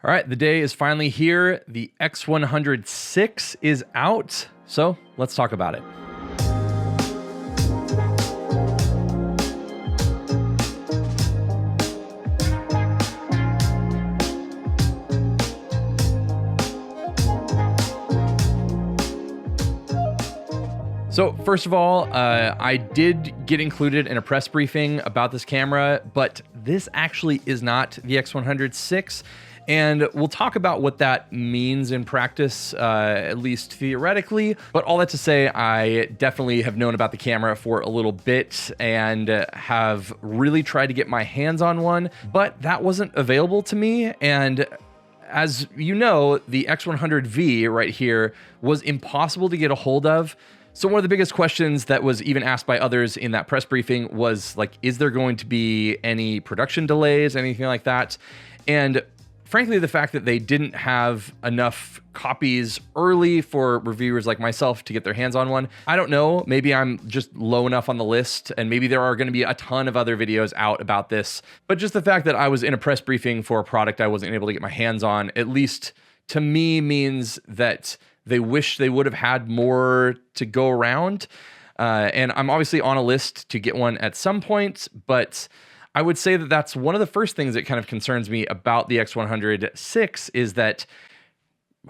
All right, the day is finally here. The X100VI is out, so let's talk about it. So first of all, I did get included in a press briefing about this camera, but this actually is not the X100VI. And we'll talk about what that means in practice, at least theoretically. But all that to say, I definitely have known about the camera for a little bit and have really tried to get my hands on one, but that wasn't available to me. And as you know, the X100V right here was impossible to get a hold of. So one of the biggest questions that was even asked by others in that press briefing was like, is there going to be any production delays, anything like that? And frankly, the fact that they didn't have enough copies early for reviewers like myself to get their hands on one, I don't know. Maybe I'm just low enough on the list, and maybe there are going to be a ton of other videos out about this. But just the fact that I was in a press briefing for a product I wasn't able to get my hands on, at least to me, means that they wish they would have had more to go around. And I'm obviously on a list to get one at some point, but I would say that that's one of the first things that kind of concerns me about the X100VI is that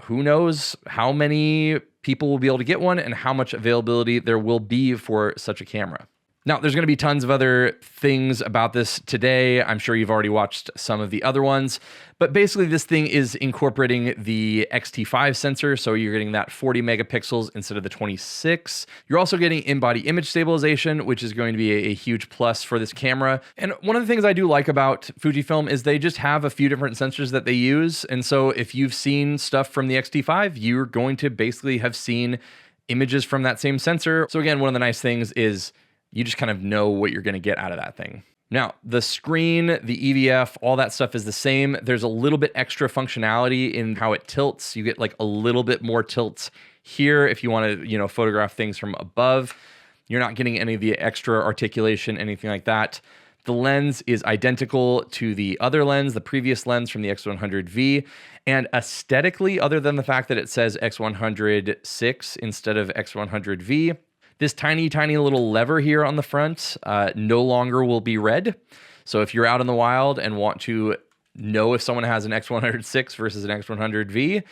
who knows how many people will be able to get one and how much availability there will be for such a camera. Now, there's going to be tons of other things about this today. I'm sure you've already watched some of the other ones, but basically this thing is incorporating the X-T5 sensor, so you're getting that 40 megapixels instead of the 26. You're also getting in-body image stabilization, which is going to be a huge plus for this camera. And one of the things I do like about Fujifilm is they just have a few different sensors that they use, and so if you've seen stuff from the X-T5, you're going to basically have seen images from that same sensor. So again, one of the nice things is you just kind of know what you're going to get out of that thing. Now, the screen, the EVF, all that stuff is the same. There's a little bit extra functionality in how it tilts. You get like a little bit more tilt here if you want to, photograph things from above. You're not getting any of the extra articulation, anything like that. The lens is identical to the other lens, the previous lens from the X100V. And aesthetically, other than the fact that it says X100VI instead of X100V, this tiny, tiny little lever here on the front no longer will be red. So if you're out in the wild and want to know if someone has an X100VI versus an X100V,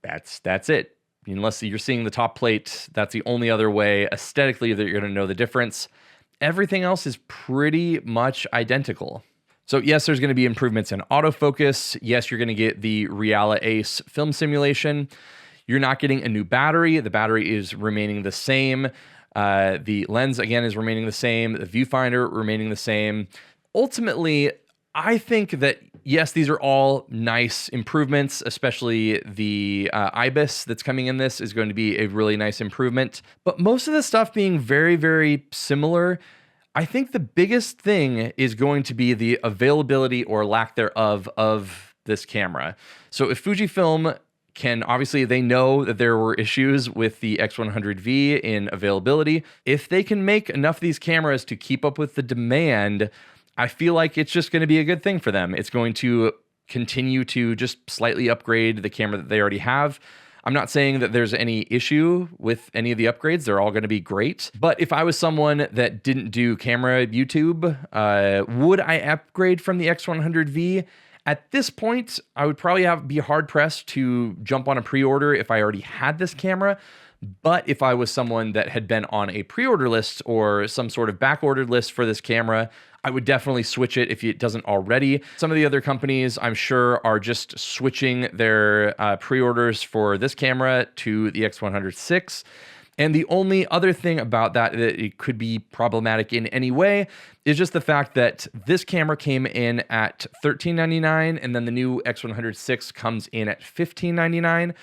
that's it. Unless you're seeing the top plate, that's the only other way aesthetically that you're going to know the difference. Everything else is pretty much identical. So yes, there's going to be improvements in autofocus. Yes, you're going to get the Reala Ace film simulation. You're not getting a new battery. The battery is remaining the same. The lens, again, is remaining the same. The viewfinder remaining the same. Ultimately, I think that, yes, these are all nice improvements, especially the IBIS that's coming in this is going to be a really nice improvement. But most of the stuff being very, very similar, I think the biggest thing is going to be the availability or lack thereof of this camera. So if Fujifilm obviously they know that there were issues with the X100V in availability. If they can make enough of these cameras to keep up with the demand, I feel like it's just going to be a good thing for them. It's going to continue to just slightly upgrade the camera that they already have. I'm not saying that there's any issue with any of the upgrades. They're all going to be great. But if I was someone that didn't do camera YouTube, would I upgrade from the X100V? At this point, I would probably be hard-pressed to jump on a pre-order if I already had this camera. But if I was someone that had been on a pre-order list or some sort of back-ordered list for this camera, I would definitely switch it if it doesn't already. Some of the other companies, I'm sure, are just switching their pre-orders for this camera to the X100VI. And the only other thing about that it could be problematic in any way is just the fact that this camera came in at $13.99 and then the new X100VI comes in at $15.99.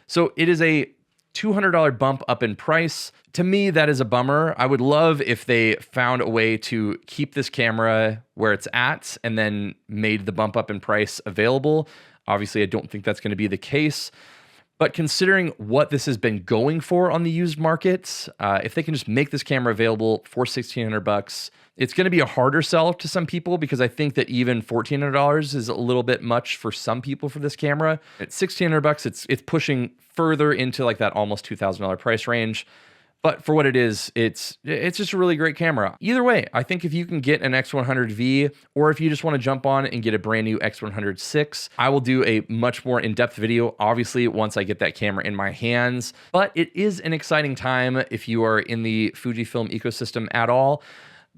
So it is a $200 bump up in price. To me, that is a bummer. I would love if they found a way to keep this camera where it's at and then made the bump up in price available. Obviously, I don't think that's going to be the case. But considering what this has been going for on the used markets, if they can just make this camera available for $1,600, it's going to be a harder sell to some people, because I think that even $1,400 is a little bit much for some people for this camera. At $1,600, it's pushing further into like that almost $2,000 price range. But for what it is, it's just a really great camera. Either way, I think if you can get an X100V, or if you just want to jump on and get a brand new X100VI, I will do a much more in-depth video, obviously, once I get that camera in my hands. But it is an exciting time if you are in the Fujifilm ecosystem at all,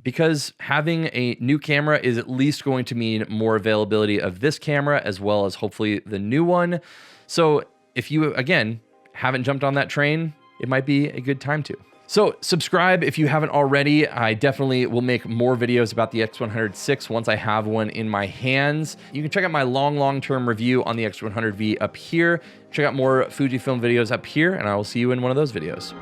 because having a new camera is at least going to mean more availability of this camera, as well as hopefully the new one. So if you, again, haven't jumped on that train, it might be a good time to. So subscribe if you haven't already. I definitely will make more videos about the X100VI once I have one in my hands. You can check out my long-term review on the X100V up here. Check out more Fujifilm videos up here, and I will see you in one of those videos.